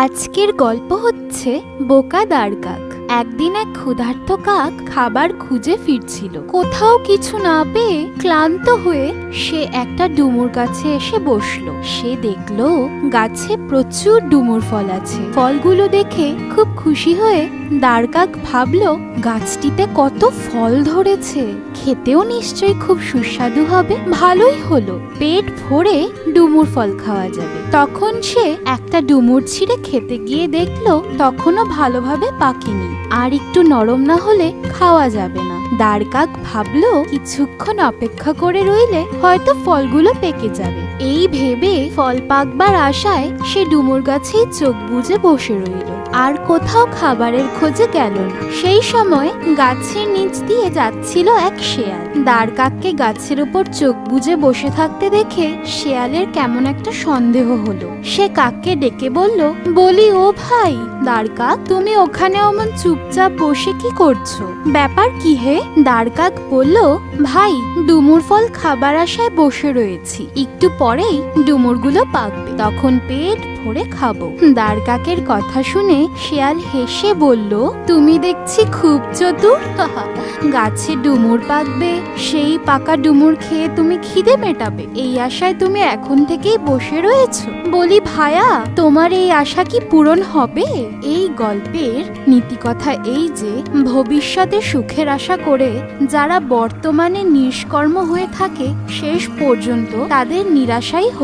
আজকের গল্প হচ্ছে বোকা দাঁড় কাক। একদিন এক ক্ষুধার্ত কাক খাবার খুঁজে ফিরছিল। কোথাও কিছু না পেয়ে ক্লান্ত হয়ে সে একটা ডুমুর গাছে এসে বসলো। সে দেখলো গাছে প্রচুর ডুমুর ফল আছে। ফলগুলো দেখে খুব খুশি হয়ে দাঁড় কাক ভাবলো গাছটিতে কত ফল ধরেছে, খেতেও নিশ্চয়ই খুব সুস্বাদু হবে। ভালোই হলো, পেট ভরে ডুমুর ফল খাওয়া যাবে। তখন সে একটা ডুমুর ছিঁড়ে খেতে গিয়ে দেখলো তখনও ভালোভাবে পাকেনি, আর একটু নরম না হলে খাওয়া যাবে না। দাঁড় কাক ভাবলো কিছুক্ষণ অপেক্ষা করে রইলে হয়তো ফলগুলো পেকে যাবে। এই ভেবে ফল পাকবার আশায় সে ডুমুর গাছেই চোখ বুজে বসে রইল, আর কোথাও খাবারের খোঁজে গেল না। সেই সময় গাছের নিচ দিয়ে যাচ্ছিল এক শেয়াল। দাঁড় কাককে গাছের উপর চোখ বুজে বসে থাকতে দেখে শেয়ালের কেমন একটা সন্দেহ হলো। সে কাককে ডেকে বলল, বলি ও ভাই দাঁড় কাক, তুমি ওখানে অমন চুপচাপ বসে কি করছো? ব্যাপার কি হে? দাঁড় কাক বলল, ভাই ডুমুর ফল খাবার আশায় বসে রয়েছি, একটু পরেই ডুমুরগুলো পাকবে, তখন পেট ভরে খাবো। দাঁড় কাকের কথা শুনে শেয়াল হেসে বলল, তুমি দেখছি খুব চতুর। গাছে ডুমুর পাকবে, সেই পাকা ডুমুর খেয়ে তুমি খিদে মেটাবে, এই আশায় তুমি এখন থেকেই বসে রয়েছো। বলি ভায়া, তোমার এই আশা কি পূরণ হবে? এই গল্পের নীতিকথা এই যে ভবিষ্যতে সুখের আশা করে যারা বর্তমানে নিষ্কর্ম হয়ে থাকে শেষ পর্যন্ত তাদের নিরাশাই